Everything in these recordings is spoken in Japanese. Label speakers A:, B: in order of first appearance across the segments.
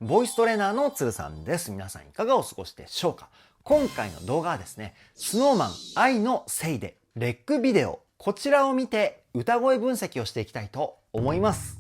A: ボイストレーナーのつるさんです。皆さんいかがお過ごしでしょうか。今回の動画はですね、SnowMan愛のせいでレックビデオ、こちらを見て歌声分析をしていきたいと思います。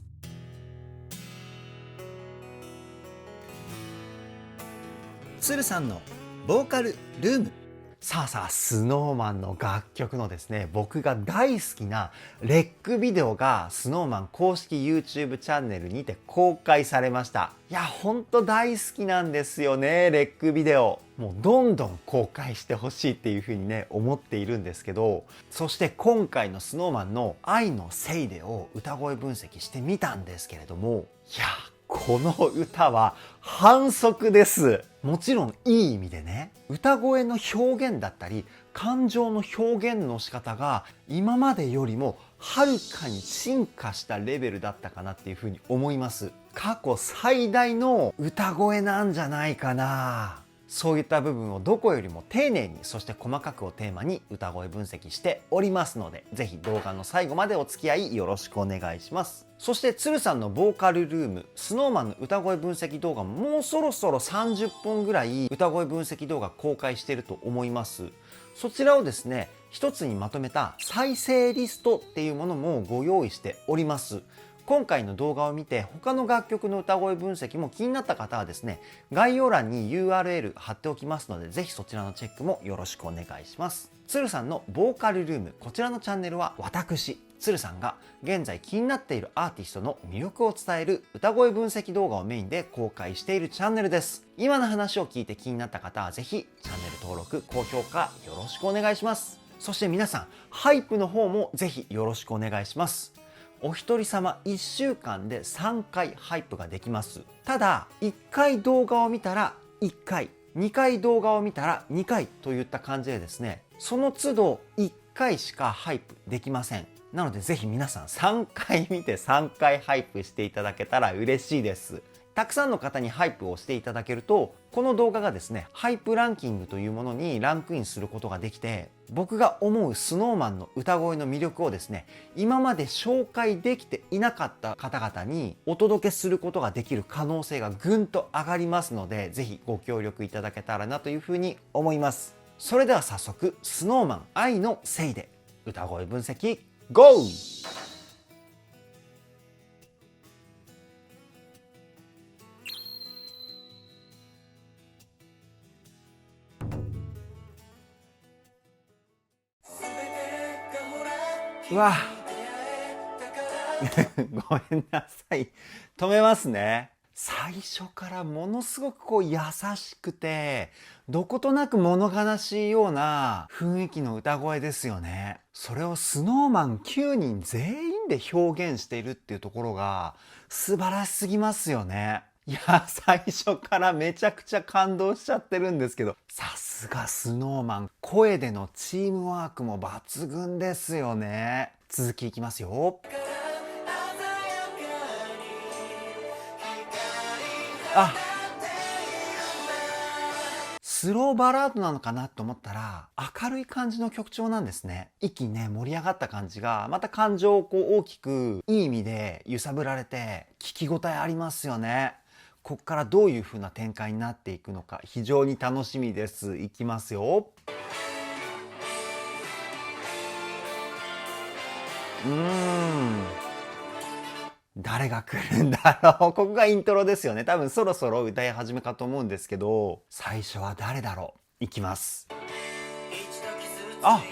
A: つるさんのボーカルルーム。さあさあ、SnowMan の楽曲のですね、僕が大好きなレックビデオが SnowMan 公式 YouTube チャンネルにて公開されました。いや、ほんと大好きなんですよね、レックビデオ。もうどんどん公開してほしいっていう風にね、思っているんですけど、そして今回の SnowMan の愛のせいでを歌声分析してみたんですけれども、いや、この歌は反則です。もちろんいい意味でね、歌声の表現だったり感情の表現の仕方が今までよりもはるかに進化したレベルだったかなっていうふうに思います。過去最大の歌声なんじゃないかな。そういった部分をどこよりも丁寧に、そして細かくをテーマに歌声分析しておりますので、ぜひ動画の最後までお付き合いよろしくお願いします。そしてつるさんのボーカルルーム、SnowMan の歌声分析動画ももうそろそろ30本ぐらい歌声分析動画公開していると思います。そちらをですね、一つにまとめた再生リストっていうものもご用意しております。今回の動画を見て他の楽曲の歌声分析も気になった方はですね、概要欄に URL 貼っておきますので、ぜひそちらのチェックもよろしくお願いします。つるさんのボーカルルーム、こちらのチャンネルは私つるさんが現在気になっているアーティストの魅力を伝える歌声分析動画をメインで公開しているチャンネルです。今の話を聞いて気になった方はぜひチャンネル登録、高評価よろしくお願いします。そして皆さん、ハイプの方もぜひよろしくお願いします。お一人様1週間で3回ハイプができます。ただ、1回動画を見たら1回、2回動画を見たら2回といった感じでですね、その都度1回しかハイプできません。なのでぜひ皆さん3回見て3回ハイプしていただけたら嬉しいです。たくさんの方にハイプをしていただけると、この動画がですね、ハイプランキングというものにランクインすることができて、僕が思う SnowMan の歌声の魅力をですね、今まで紹介できていなかった方々にお届けすることができる可能性がぐんと上がりますので、ぜひご協力いただけたらなというふうに思います。それでは早速、SnowMan 愛のせいで歌声分析 GO!うわごめんなさい。止めますね。最初からものすごく優しくて、どことなく物悲しいような雰囲気の歌声ですよね。それを SnowMan9 人全員で表現しているっていうところが素晴らしすぎますよね。いや、最初からめちゃくちゃ感動しちゃってるんですけど、さすが SnowMan、声でのチームワークも抜群ですよね。続きいきますよ。あ、スローバラードなのかなと思ったら明るい感じの曲調なんですね。一気にね、盛り上がった感じがまた感情を大きくいい意味で揺さぶられて聞き応えありますよね。ここからどういう風な展開になっていくのか非常に楽しみです。いきますよ。誰が来るんだろう。ここがイントロですよね。多分そろそろ歌い始めかと思うんですけど、最初は誰だろう。いきます。あ、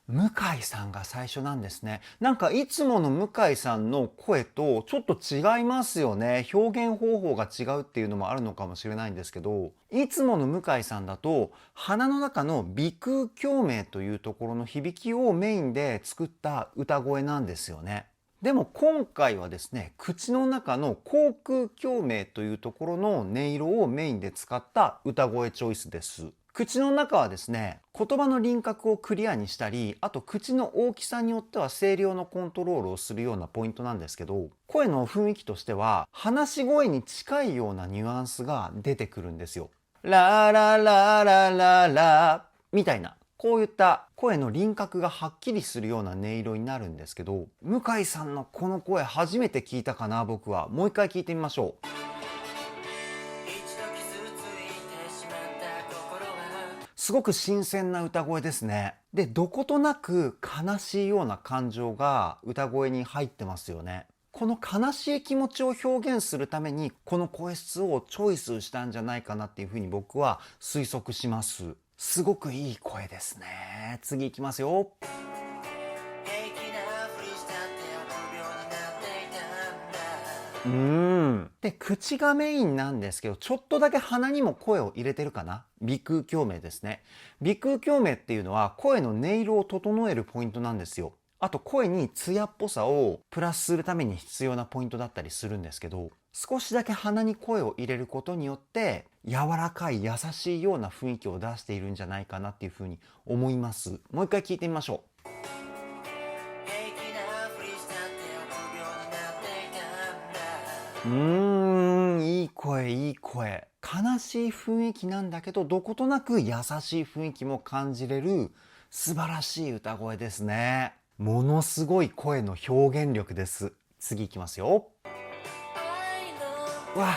A: 向井さんが最初なんですね。なんかいつもの向井さんの声とちょっと違いますよね。表現方法が違うっていうのもあるのかもしれないんですけど、いつもの向井さんだと鼻の中の鼻腔共鳴というところの響きをメインで作った歌声なんですよね。でも今回はですね、口の中の口腔共鳴というところの音色をメインで使った歌声チョイスです。口の中はですね、言葉の輪郭をクリアにしたり、あと口の大きさによっては声量のコントロールをするようなポイントなんですけど、声の雰囲気としては話し声に近いようなニュアンスが出てくるんですよ。ララララララみたいなこういった声の輪郭がはっきりするような音色になるんですけど、向井さんのこの声初めて聞いたかな、僕は。もう一回聞いてみましょう。すごく新鮮な歌声ですね。で、どことなく悲しいような感情が歌声に入ってますよね。この悲しい気持ちを表現するためにこの声質をチョイスしたんじゃないかなっていうふうに僕は推測します。すごくいい声ですね。次いきますよ。で、口がメインなんですけど、ちょっとだけ鼻にも声を入れてるかな。鼻腔共鳴ですね。鼻腔共鳴っていうのは声の音色を整えるポイントなんですよ。あと声に艶っぽさをプラスするために必要なポイントだったりするんですけど、少しだけ鼻に声を入れることによって柔らかい優しいような雰囲気を出しているんじゃないかなっていうふうに思います。もう一回聞いてみましょう。いい声、いい声。悲しい雰囲気なんだけど、どことなく優しい雰囲気も感じれる素晴らしい歌声ですね。ものすごい声の表現力です。次いきますよ。わ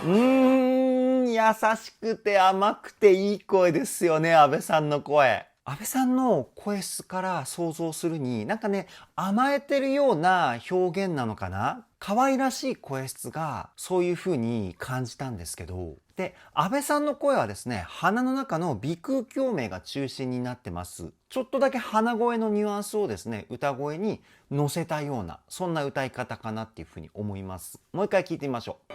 A: 優しくて甘くていい声ですよね、阿部さんの声。阿部さんの声質から想像するに、なんかね、甘えてるような表現なのかな？可愛らしい声質がそういう風に感じたんですけど、で、阿部さんの声はですね、鼻の中の鼻腔共鳴が中心になってます。ちょっとだけ鼻声のニュアンスをですね、歌声に乗せたような、そんな歌い方かなっていう風に思います。もう一回聞いてみましょう。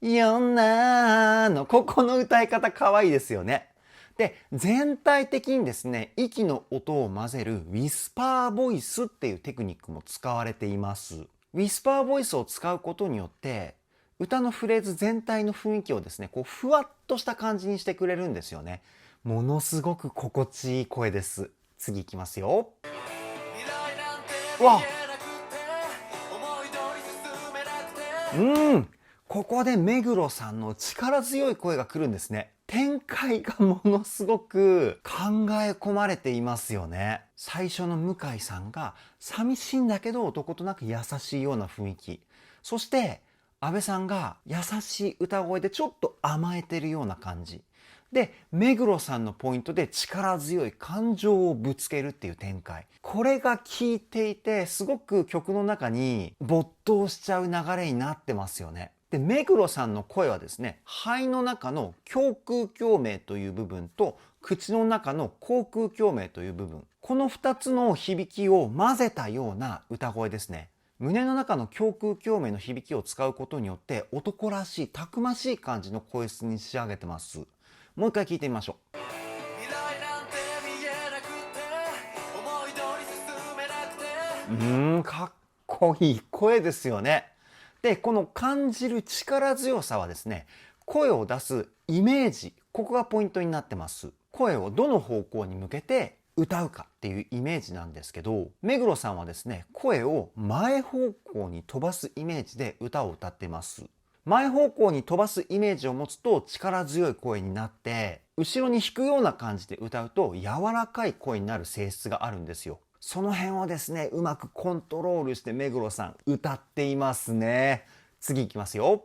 A: よなーのここの歌い方可愛いですよね。で、全体的にですね、息の音を混ぜるウィスパーボイスっていうテクニックも使われています。ウィスパーボイスを使うことによって、歌のフレーズ全体の雰囲気をですね、こうふわっとした感じにしてくれるんですよね。ものすごく心地いい声です。次いきますよ。わっここで目黒さんの力強い声が来るんですね。展開がものすごく考え込まれていますよね。最初の向井さんが寂しいんだけどどことなく優しいような雰囲気。そして阿部さんが優しい歌声でちょっと甘えてるような感じ。で、目黒さんのポイントで力強い感情をぶつけるっていう展開。これが効いていて、すごく曲の中に没頭しちゃう流れになってますよね。で、目黒さんの声はですね、肺の中の胸腔共鳴という部分と、口の中の口腔共鳴という部分。この2つの響きを混ぜたような歌声ですね。胸の中の胸腔共鳴の響きを使うことによって、男らしい、たくましい感じの声質に仕上げてます。もう一回聞いてみましょう。かっこいい声ですよね。で、この感じる力強さはですね、声を出すイメージ、ここがポイントになってます。声をどの方向に向けて歌うかっていうイメージなんですけど、目黒さんはですね、声を前方向に飛ばすイメージで歌を歌ってます。前方向に飛ばすイメージを持つと力強い声になって、後ろに引くような感じで歌うと柔らかい声になる性質があるんですよ。その辺をですね、うまくコントロールして目黒さん歌っていますね。次いきますよ。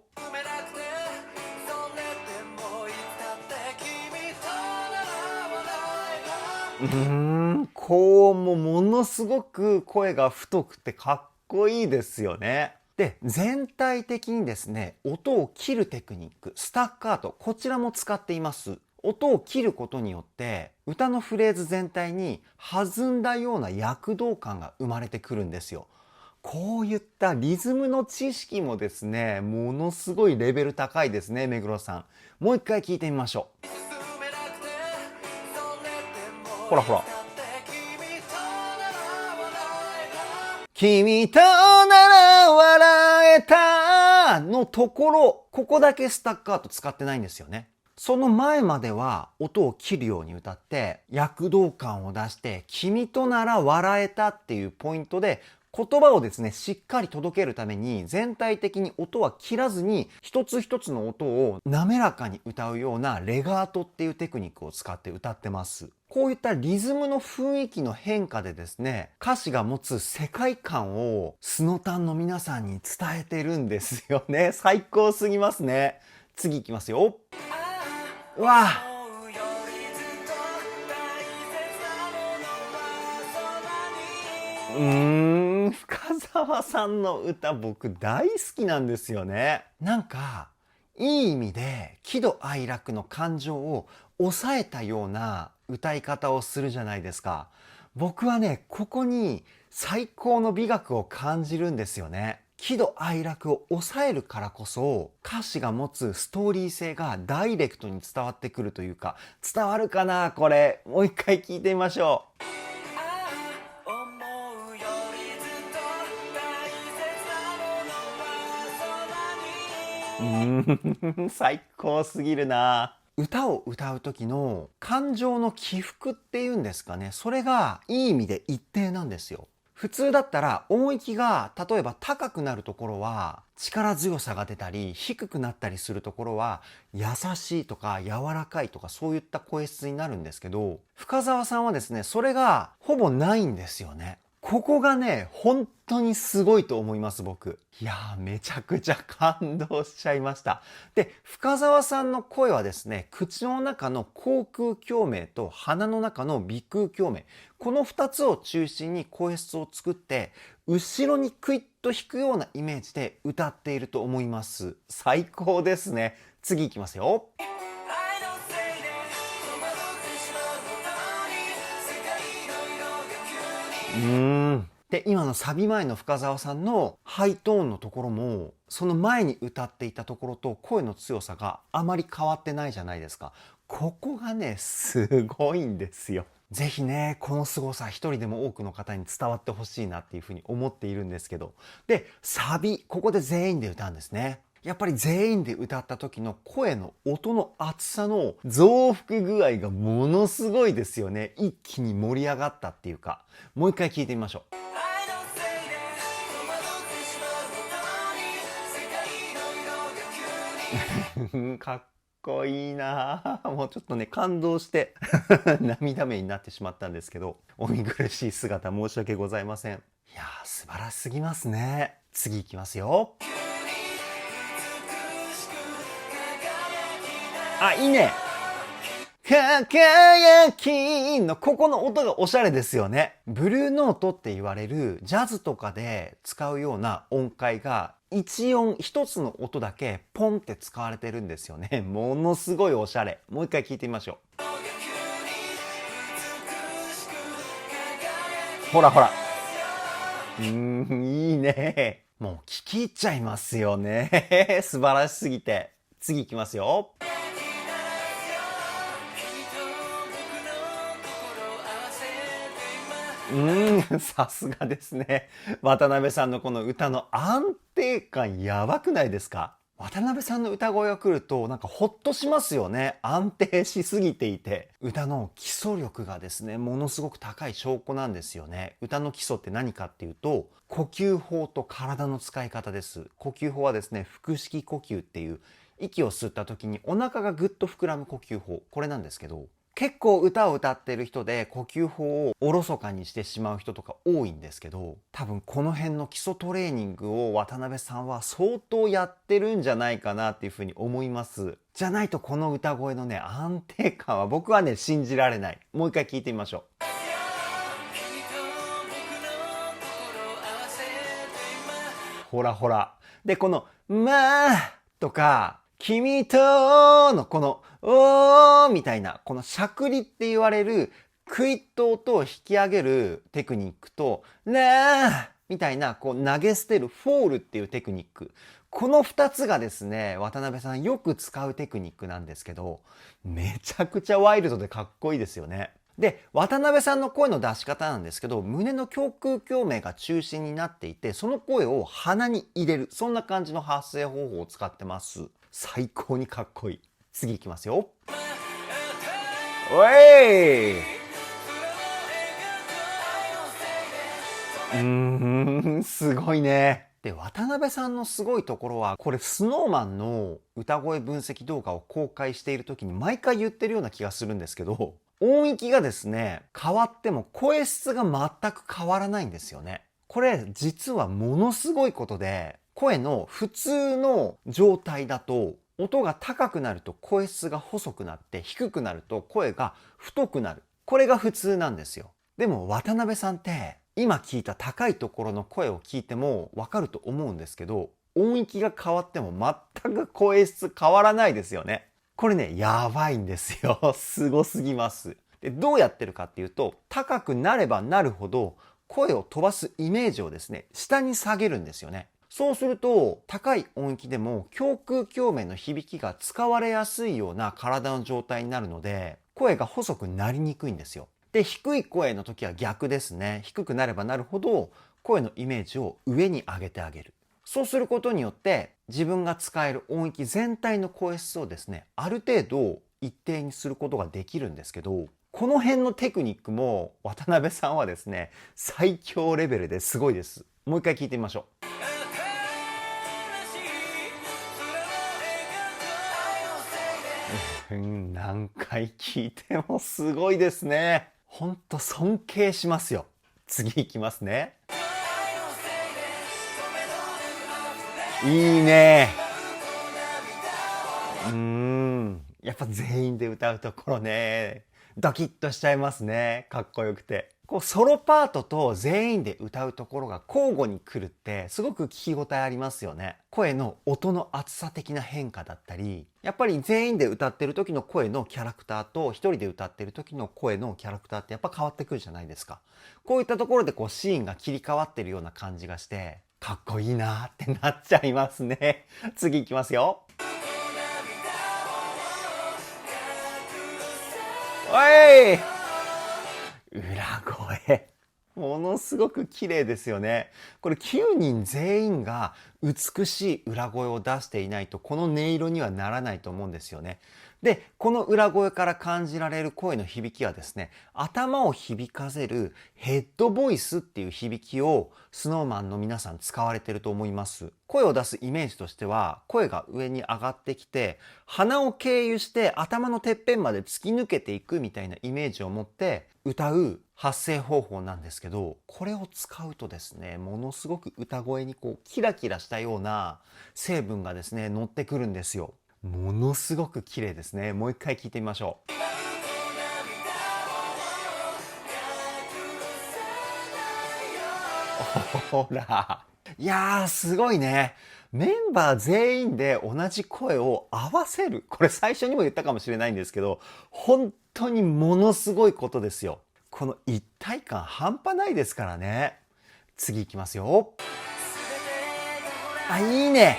A: 高音もものすごく声が太くてかっこいいですよね。で、全体的にですね、音を切るテクニック、スタッカート、こちらも使っています。音を切ることによって歌のフレーズ全体に弾んだような躍動感が生まれてくるんですよ。こういったリズムの知識もですね、ものすごいレベル高いですね、目黒さん。もう一回聞いてみましょう。ほらほら。君となら笑えたのところ、ここだけスタッカート使ってないんですよね。その前までは音を切るように歌って躍動感を出して君となら笑えたっていうポイントで言葉をですねしっかり届けるために全体的に音は切らずに一つ一つの音を滑らかに歌うようなレガートっていうテクニックを使って歌ってます。こういったリズムの雰囲気の変化でですね歌詞が持つ世界観をスノタンの皆さんに伝えてるんですよね。最高すぎますね。次いきますよ。わあ、深澤さんの歌僕大好きなんですよね。なんかいい意味で喜怒哀楽の感情を抑えたような歌い方をするじゃないですか。僕はねここに最高の美学を感じるんですよね。喜怒哀楽を抑えるからこそ歌詞が持つストーリー性がダイレクトに伝わってくるというか、伝わるかなこれ。もう一回聞いてみましょう。最高すぎるな。歌を歌う時の感情の起伏っていうんですかね、それがいい意味で一定なんですよ。普通だったら音域が例えば高くなるところは力強さが出たり、低くなったりするところは優しいとか柔らかいとかそういった声質になるんですけど、深澤さんはですねそれがほぼないんですよね。ここがね本当にすごいと思います僕。いやーめちゃくちゃ感動しちゃいました。で深澤さんの声はですね口の中の口腔共鳴と鼻の中の鼻腔共鳴、この2つを中心に声質を作って後ろにクイッと弾くようなイメージで歌っていると思います。最高ですね。次いきますよ。で今のサビ前の深澤さんのハイトーンのところもその前に歌っていたところと声の強さがあまり変わってないじゃないですか。ここがねすごいんですよ。ぜひねこの凄さ一人でも多くの方に伝わってほしいなっていうふうに思っているんですけど、でサビここで全員で歌うんですね。やっぱり全員で歌った時の声の音の厚さの増幅具合がものすごいですよね。一気に盛り上がったっていうか、もう一回聞いてみましょう。かっこいいな。もうちょっとね感動して涙目になってしまったんですけど、お見苦しい姿申し訳ございません。いやー素晴らしすぎますね。次いきますよ。あ、いいね。輝きのここの音がおしゃれですよね。ブルーノートって言われるジャズとかで使うような音階が一音一つの音だけポンって使われてるんですよね。ものすごいおしゃれ。もう一回聞いてみましょう。ほらほら。いいね。もう聞き入っちゃいますよね。素晴らしすぎて。次いきますよ。さすがですね。渡辺さんのこの歌の安定感やばくないですか？渡辺さんの歌声が来るとなんかホッとしますよね。安定しすぎていて。歌の基礎力がですね、ものすごく高い証拠なんですよね。歌の基礎って何かっていうと、呼吸法と体の使い方です。呼吸法はですね、腹式呼吸っていう息を吸った時にお腹がぐっと膨らむ呼吸法。これなんですけど、結構歌を歌ってる人で呼吸法をおろそかにしてしまう人とか多いんですけど、多分この辺の基礎トレーニングを渡辺さんは相当やってるんじゃないかなっていうふうに思います。じゃないとこの歌声のね安定感は僕はね信じられない。もう一回聞いてみましょう。ほらほら。でこのまあとか君とのこのおーみたいなこのしゃくりって言われるクイッと音を引き上げるテクニックとなーみたいなこう投げ捨てるフォールっていうテクニック、この2つがですね渡辺さんよく使うテクニックなんですけど、めちゃくちゃワイルドでかっこいいですよね。で渡辺さんの声の出し方なんですけど、胸の胸腔共鳴が中心になっていて、その声を鼻に入れる、そんな感じの発声方法を使ってます。最高にかっこいい。次いきますよ。おい、すごいね。で、渡辺さんのすごいところは、これ SnowMan の歌声分析動画を公開している時に毎回言ってるような気がするんですけど、音域がですね、変わっても声質が全く変わらないんですよね。これ実はものすごいことで、声の普通の状態だと、音が高くなると声質が細くなって、低くなると声が太くなる。これが普通なんですよ。でも渡辺さんって今聞いた高いところの声を聞いてもわかると思うんですけど、音域が変わっても全く声質変わらないですよね。これね、やばいんですよ。すごすぎます。で、どうやってるかっていうと、高くなればなるほど声を飛ばすイメージをですね、下に下げるんですよね。そうすると、高い音域でも胸腔鏡面の響きが使われやすいような体の状態になるので、声が細くなりにくいんですよ。で、低い声の時は逆ですね。低くなればなるほど、声のイメージを上に上げてあげる。そうすることによって、自分が使える音域全体の声質をですね、ある程度一定にすることができるんですけど、この辺のテクニックも渡辺さんはですね、最強レベルですごいです。もう一回聞いてみましょう。何回聞いてもすごいですね。ほんと尊敬しますよ。次いきますね。いいね。やっぱ全員で歌うところね、ドキッとしちゃいますね。かっこよくて。こうソロパートと全員で歌うところが交互に来るってすごく聞き応えありますよね。声の音の厚さ的な変化だったり、やっぱり全員で歌ってる時の声のキャラクターと一人で歌ってる時の声のキャラクターってやっぱ変わってくるじゃないですか。こういったところでこうシーンが切り替わってるような感じがして、かっこいいなーってなっちゃいますね。次いきますよ。おい、裏声。ものすごく綺麗ですよね。これ9人全員が美しい裏声を出していないとこの音色にはならないと思うんですよね。で、この裏声から感じられる声の響きはですね、頭を響かせるヘッドボイスっていう響きを SnowMan の皆さん使われてると思います。声を出すイメージとしては、声が上に上がってきて、鼻を経由して頭のてっぺんまで突き抜けていくみたいなイメージを持って歌う発声方法なんですけど、これを使うとですね、ものすごく歌声にこうキラキラしたような成分がですね、乗ってくるんですよ。ものすごく綺麗ですね。もう一回聞いてみましょう。ほら。いやー、すごいね。メンバー全員で同じ声を合わせる。これ最初にも言ったかもしれないんですけど、本当にものすごいことですよ。この一体感半端ないですからね。次いきますよ。あ、いいね。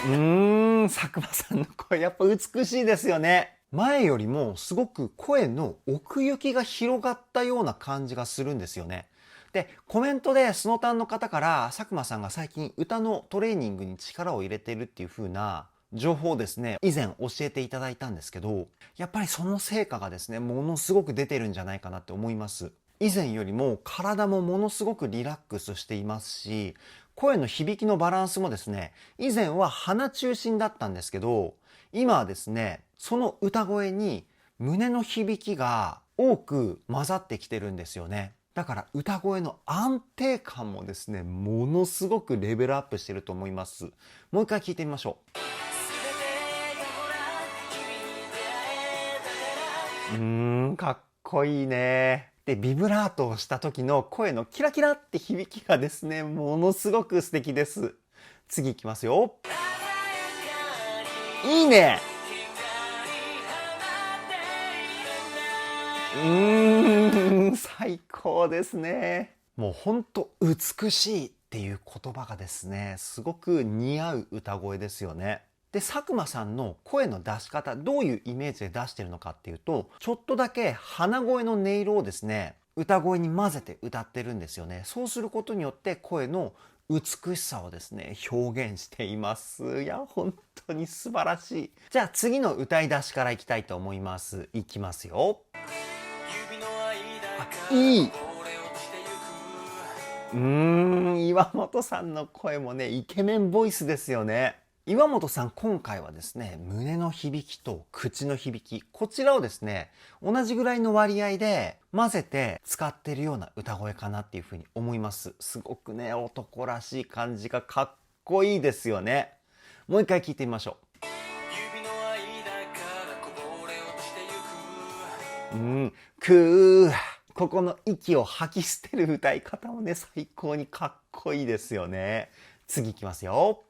A: 佐久間さんの声やっぱ美しいですよね。前よりもすごく声の奥行きが広がったような感じがするんですよね。で、コメントでスノタンの方から佐久間さんが最近歌のトレーニングに力を入れてるっていう風な情報をですね、以前教えていただいたんですけど、やっぱりその成果がですね、ものすごく出てるんじゃないかなって思います。以前よりも体もものすごくリラックスしていますし、声の響きのバランスもですね、以前は鼻中心だったんですけど、今はですね、その歌声に胸の響きが多く混ざってきてるんですよね。だから歌声の安定感もですね、ものすごくレベルアップしてると思います。もう一回聞いてみましょう。かっこいいね。で、ビブラートをした時の声のキラキラって響きがですね、ものすごく素敵です。次いきますよ。いいね。最高ですね。もうほんと美しいっていう言葉がですね、すごく似合う歌声ですよね。で、佐久間さんの声の出し方、どういうイメージで出してるのかっていうと、ちょっとだけ鼻声の音色をですね、歌声に混ぜて歌ってるんですよね。そうすることによって声の美しさをですね、表現しています。いや、本当に素晴らしい。じゃあ次の歌い出しからいきたいと思います。いきますよ。いい。岩本さんの声もね、イケメンボイスですよね。岩本さん、今回はですね、胸の響きと口の響き、こちらをですね、同じぐらいの割合で混ぜて使ってるような歌声かなっていうふうに思います。すごくね、男らしい感じがかっこいいですよね。もう一回聞いてみましょう。ここの息を吐き捨てる歌い方もね、最高にかっこいいですよね。次いきますよ。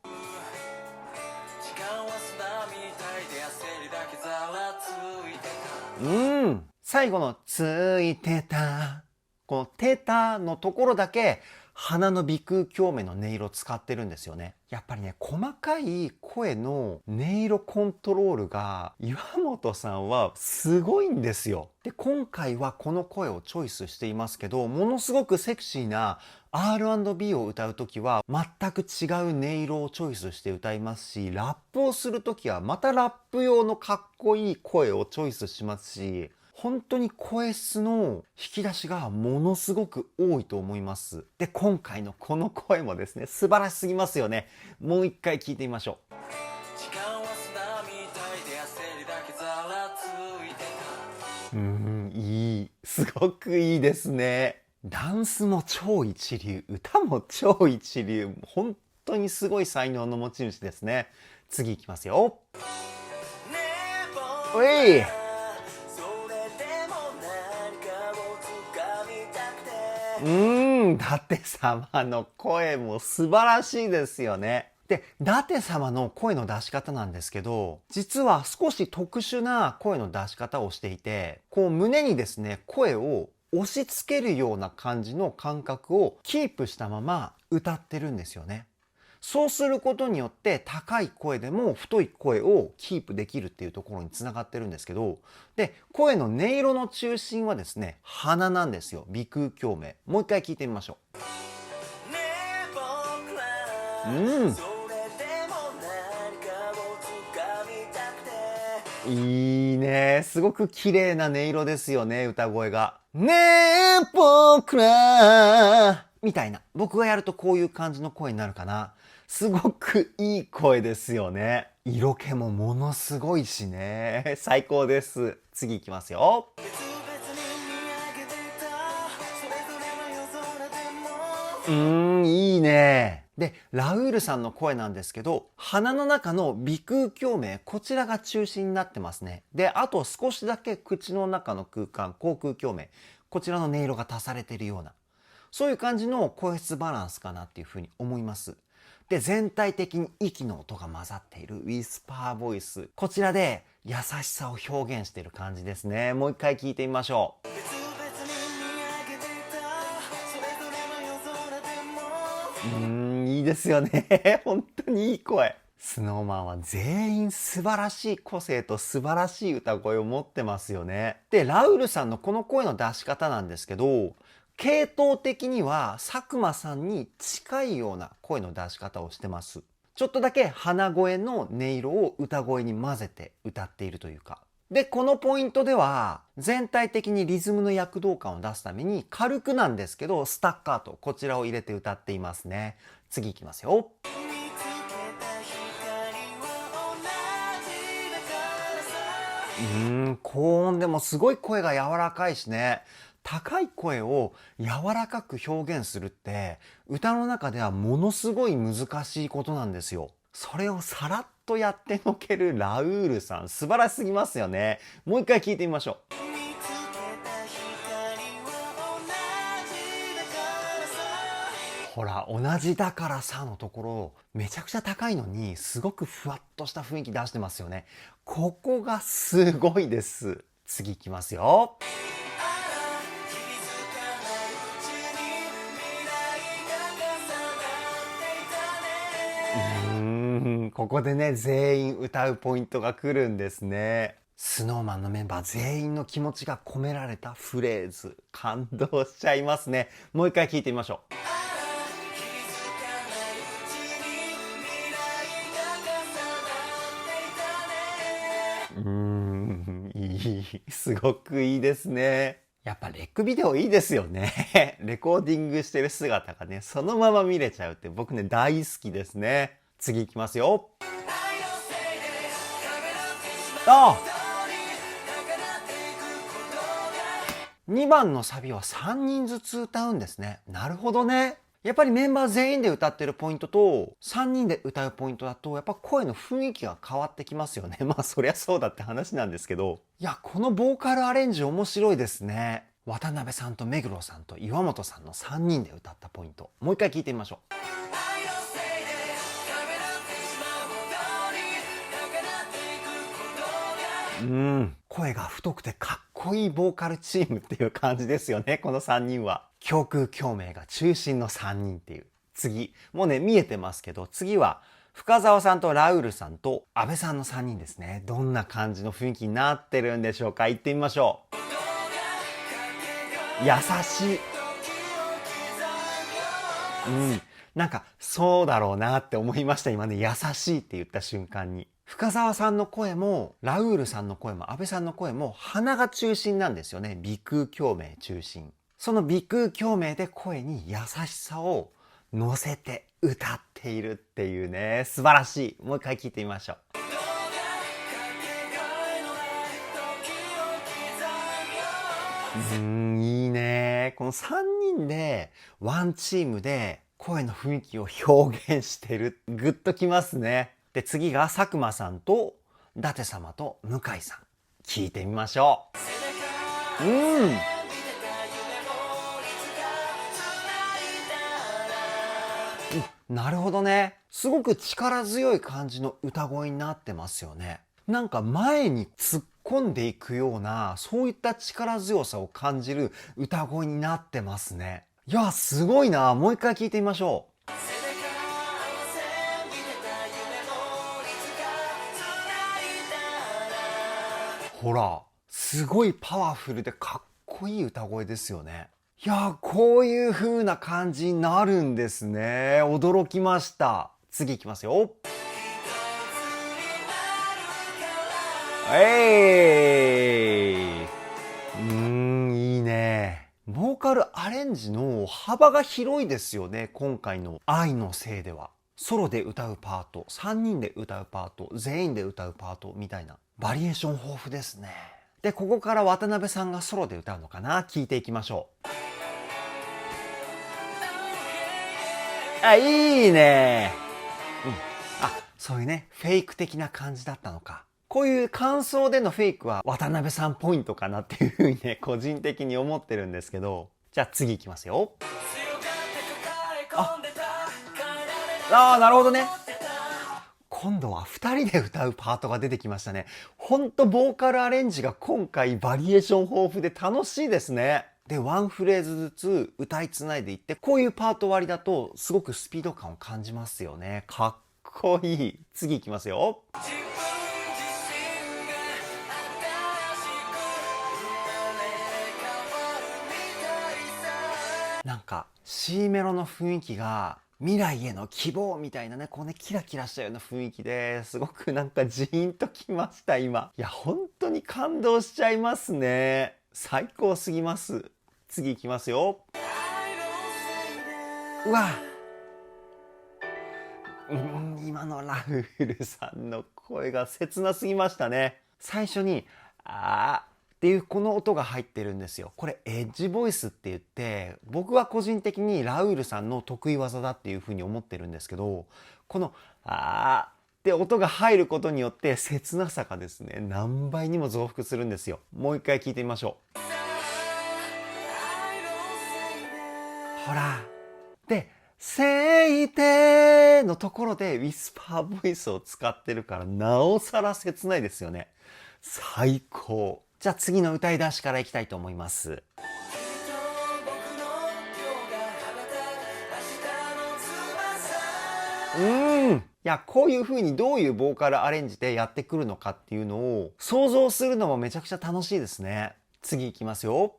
A: 最後のついてた。このてたのところだけ鼻の鼻腔共鳴の音色を使ってるんですよね。やっぱりね、細かい声の音色コントロールが岩本さんはすごいんですよ。で、今回はこの声をチョイスしていますけど、ものすごくセクシーな R&B を歌うときは全く違う音色をチョイスして歌いますし、ラップをするときはまたラップ用のかっこいい声をチョイスしますし、本当に声質の引き出しがものすごく多いと思います。で、今回のこの声もですね、素晴らしすぎますよね。もう一回聞いてみましょう。いい。すごくいいですね。ダンスも超一流、歌も超一流。本当にすごい才能の持ち主ですね。次いきますよ。おい！舘様の声も素晴らしいですよね。で、舘様の声の出し方なんですけど、実は少し特殊な声の出し方をしていて、こう胸にですね、声を押し付けるような感じの感覚をキープしたまま歌ってるんですよね。そうすることによって高い声でも太い声をキープできるっていうところにつながってるんですけど、で、声の音色の中心はですね、鼻なんですよ。鼻腔共鳴。もう一回聞いてみましょう。いいね。すごく綺麗な音色ですよね、歌声が。ねえ、僕らみたいな。僕がやるとこういう感じの声になるかな。すごくいい声ですよね。色気もものすごいしね。最高です。次いきますよ。いいね。で、ラウールさんの声なんですけど、鼻の中の鼻腔共鳴、こちらが中心になってますね。で、あと少しだけ口の中の空間、口腔共鳴、こちらの音色が足されているような、そういう感じの声質バランスかなっていうふうに思います。で、全体的に息の音が混ざっているウィスパーボイス。こちらで優しさを表現している感じですね。もう一回聞いてみましょう。いいですよね。本当にいい声。SnowMan は全員素晴らしい個性と素晴らしい歌声を持ってますよね。で、ラウールさんのこの声の出し方なんですけど、系統的には佐久間さんに近いような声の出し方をしてます。ちょっとだけ鼻声の音色を歌声に混ぜて歌っているというか。で、このポイントでは全体的にリズムの躍動感を出すために軽くなんですけどスタッカート、こちらを入れて歌っていますね。次いきますよ。高音でもすごい声が柔らかいしね。高い声を柔らかく表現するって歌の中ではものすごい難しいことなんですよ。それをさらっとやってのけるラウールさん、素晴らしすぎますよね。もう一回聞いてみましょう。ほら、同じだからさのところ、めちゃくちゃ高いのに、すごくふわっとした雰囲気出してますよね。ここがすごいです。次いきますよ。ここでね、全員歌うポイントが来るんですね。SnowMan のメンバー全員の気持ちが込められたフレーズ。感動しちゃいますね。もう一回聞いてみましょう。すごくいいですね。やっぱレックビデオいいですよね。レコーディングしてる姿がね、そのまま見れちゃうって僕ね、大好きですね。次行きますよ。2番のサビは3人ずつ歌うんですね。なるほどね。やっぱりメンバー全員で歌ってるポイントと3人で歌うポイントだとやっぱ声の雰囲気が変わってきますよね。まあそりゃそうだって話なんですけど。いや、このボーカルアレンジ面白いですね。渡辺さんと目黒さんと岩本さんの3人で歌ったポイント。もう一回聞いてみましょう。声が太くてかっこいいボーカルチームっていう感じですよね、この3人は。胸腔共鳴が中心の3人っていう。次、もうね、見えてますけど、次は、深澤さんとラウールさんと安倍さんの3人ですね。どんな感じの雰囲気になってるんでしょうか。行ってみましょう。優しい。なんか、そうだろうなって思いました。今ね、優しいって言った瞬間に。深澤さんの声も、ラウールさんの声も、安倍さんの声も、鼻が中心なんですよね。鼻腔共鳴中心。その鼻腔共鳴で声に優しさを乗せて歌っているっていうね、素晴らしい。もう一回聞いてみましょう。いいね。この3人で、ワンチームで声の雰囲気を表現してる。グッときますね。で、次が佐久間さんと伊達様と向井さん。聞いてみましょう。なるほどね。すごく力強い感じの歌声になってますよね。なんか前に突っ込んでいくような、そういった力強さを感じる歌声になってますね。いや、すごいな。もう一回聞いてみましょう。ほら、すごいパワフルでかっこいい歌声ですよね。いやー、こういう風な感じになるんですね。驚きました。次いきますよ。いいね。ボーカルアレンジの幅が広いですよね。今回の愛のせいでは。ソロで歌うパート、3人で歌うパート、全員で歌うパートみたいな。バリエーション豊富ですね。で、ここから渡辺さんがソロで歌うのかな？聞いていきましょう。いいね。そういうね、フェイク的な感じだったのか。こういう感想でのフェイクは渡辺さんポイントかなっていうふうにね、個人的に思ってるんですけど。じゃあ次いきますよ。なるほどね。今度は2人で歌うパートが出てきましたね。ほんとボーカルアレンジが今回バリエーション豊富で楽しいですね。で、ワンフレーズずつ歌いつないでいって、こういうパート割りだとすごくスピード感を感じますよね。かっこいい。次いきますよ。なんか C メロの雰囲気が未来への希望みたいなね、こうね、キラキラしたような雰囲気ですごくなんかジーンときました、今。いや、本当に感動しちゃいますね。最高すぎます。次いきますよ。うわ今のラウールさんの声が切なすぎましたね。最初に、っていうこの音が入ってるんですよ。これエッジボイスって言って、僕は個人的にラウールさんの得意技だっていうふうに思ってるんですけど、このって音が入ることによって切なさがですね、何倍にも増幅するんですよ。もう一回聞いてみましょう。ほら。で、せいてのところでウィスパーボイスを使ってるからなおさら切ないですよね。最高。じゃあ次の歌い出しからいきたいと思います。いや、こういう風にどういうボーカルアレンジでやってくるのかっていうのを想像するのもめちゃくちゃ楽しいですね。次いきますよ。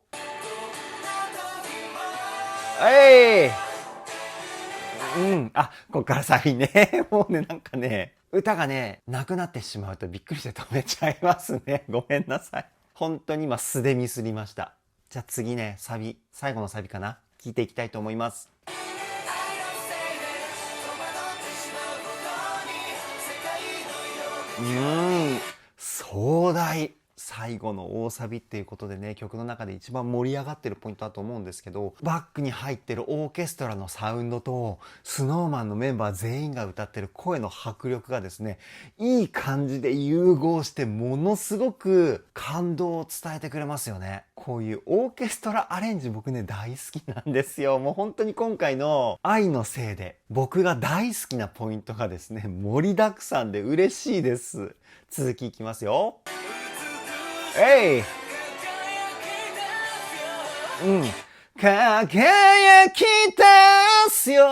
A: こっからサビね。もうね、なんかね、歌がね、なくなってしまうとびっくりして止めちゃいますね。ごめんなさい。本当に今素でミスりました。じゃあ次ね、サビ、最後のサビかな。聞いていきたいと思います。壮大。最後の大サビっていうことでね、曲の中で一番盛り上がってるポイントだと思うんですけど、バックに入ってるオーケストラのサウンドと、SnowMan のメンバー全員が歌ってる声の迫力がですね、いい感じで融合してものすごく感動を伝えてくれますよね。こういうオーケストラアレンジ僕ね大好きなんですよ。もう本当に今回の愛のせいで僕が大好きなポイントがですね、盛りだくさんで嬉しいです。続きいきますよ。輝き出すよ。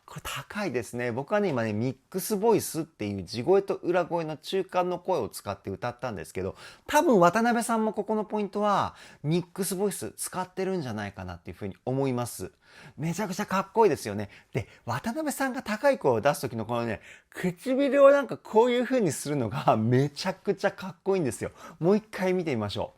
A: これ高いですね。僕はね、今ね、ミックスボイスっていう地声と裏声の中間の声を使って歌ったんですけど、多分渡辺さんもここのポイントはミックスボイス使ってるんじゃないかなっていうふうに思います。めちゃくちゃかっこいいですよね。で、渡辺さんが高い声を出す時のこのね、唇をなんかこういう風にするのがめちゃくちゃかっこいいんですよ。もう一回見てみましょ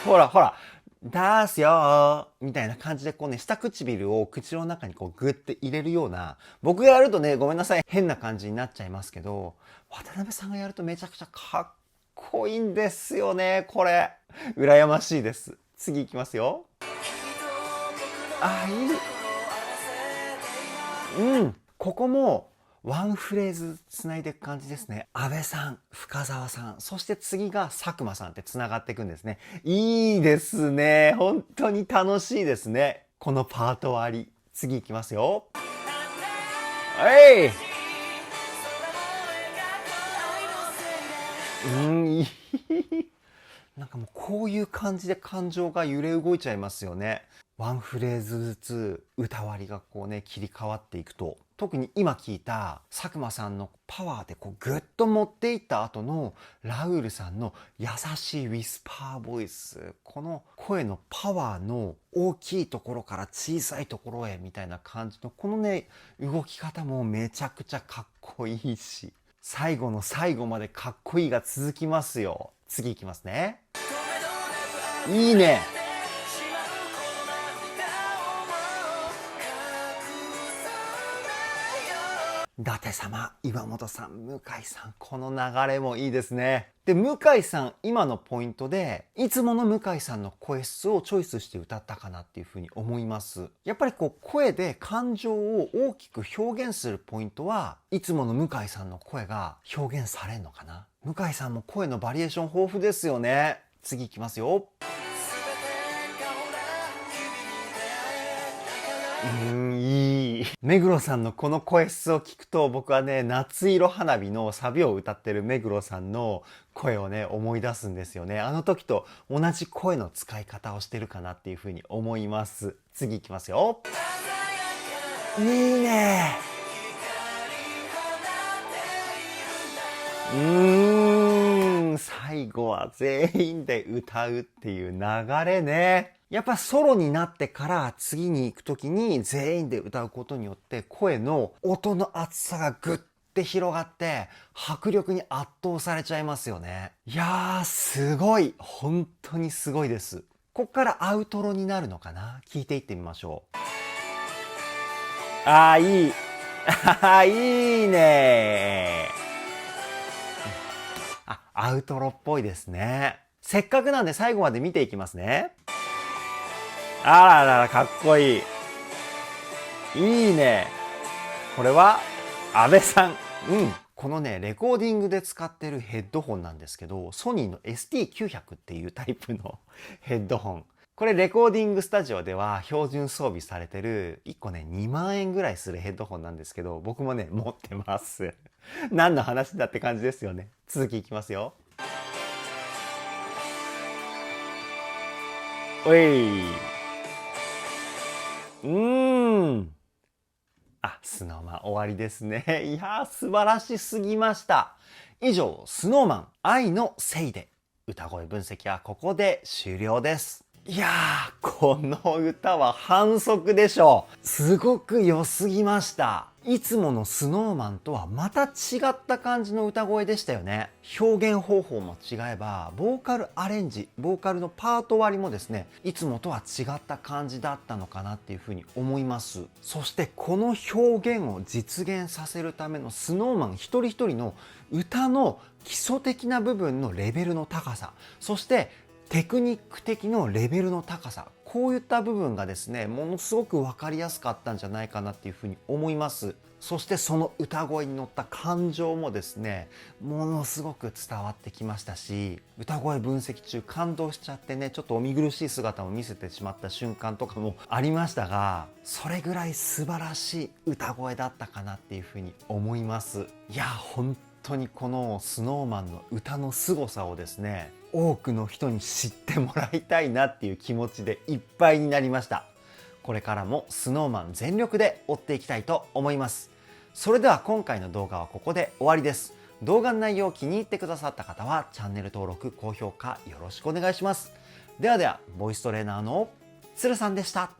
A: う。ほらほら、出すよーみたいな感じでこうね、下唇を口の中にこうグッて入れるような、僕がやるとね、ごめんなさい、変な感じになっちゃいますけど、渡辺さんがやるとめちゃくちゃかっこいいんですよね、これ。羨ましいです。次いきますよ。あ、いい。ここもワンフレーズつないでいく感じですね。安倍さん、深澤さん、そして次が佐久間さんってつながっていくんですね。いいですね。本当に楽しいですね。このパート割り。次いきますよ。いい。なんかもうこういう感じで感情が揺れ動いちゃいますよね。ワンフレーズずつ歌割りがこうね切り替わっていくと、特に今聞いた佐久間さんのパワーでこうグッと持っていった後のラウールさんの優しいウィスパーボイス、この声のパワーの大きいところから小さいところへみたいな感じのこのね動き方もめちゃくちゃかっこいいし、最後の最後までかっこいいが続きますよ。次いきますね。いいね。伊達様、岩本さん、向井さん、この流れもいいですね。で、向井さん、今のポイントで、いつもの向井さんの声質をチョイスして歌ったかなっていうふうに思います。やっぱりこう、声で感情を大きく表現するポイントは、いつもの向井さんの声が表現されるのかな。向井さんも声のバリエーション豊富ですよね。次いきますよ。いい。目黒さんのこの声質を聞くと、僕はね、夏色花火のサビを歌ってる目黒さんの声をね、思い出すんですよね。あの時と同じ声の使い方をしてるかなっていうふうに思います。次いきますよ。いいね。最後は全員で歌うっていう流れね。やっぱソロになってから次に行く時に全員で歌うことによって声の音の厚さがグッて広がって迫力に圧倒されちゃいますよね。いやーすごい、本当にすごいです。こっからアウトロになるのかな。聞いていってみましょう。あーいい。いいね。アウトロっぽいですね。せっかくなんで最後まで見ていきますね。あららら、かっこいい。いいね。これは、安倍さん。このね、レコーディングで使ってるヘッドホンなんですけど、ソニーの ST900 っていうタイプのヘッドホン。これレコーディングスタジオでは標準装備されてる1個ね2万円ぐらいするヘッドホンなんですけど、僕もね持ってます。何の話だって感じですよね。続きいきますよ。おい。SnowMan 終わりですね。いやー素晴らしすぎました。以上、SnowMan愛のせいで歌声分析はここで終了です。いやー、この歌は反則でしょう。すごく良すぎました。いつものSnowManとはまた違った感じの歌声でしたよね。表現方法も違えば、ボーカルアレンジ、ボーカルのパート割りもですね、いつもとは違った感じだったのかなっていうふうに思います。そしてこの表現を実現させるためのSnowMan一人一人の歌の基礎的な部分のレベルの高さ、そしてテクニック的のレベルの高さ、こういった部分がですね、ものすごく分かりやすかったんじゃないかなっていうふうに思います。そしてその歌声に乗った感情もですね、ものすごく伝わってきましたし、歌声分析中感動しちゃってね、ちょっとお見苦しい姿を見せてしまった瞬間とかもありましたが、それぐらい素晴らしい歌声だったかなっていうふうに思います。いや、本当にこのSnowManの歌の凄さをですね、多くの人に知ってもらいたいなっていう気持ちでいっぱいになりました。これからもSnowMan全力で追っていきたいと思います。それでは今回の動画はここで終わりです。動画の内容を気に入ってくださった方はチャンネル登録、高評価よろしくお願いします。ではでは、ボイストレーナーのつるさんでした。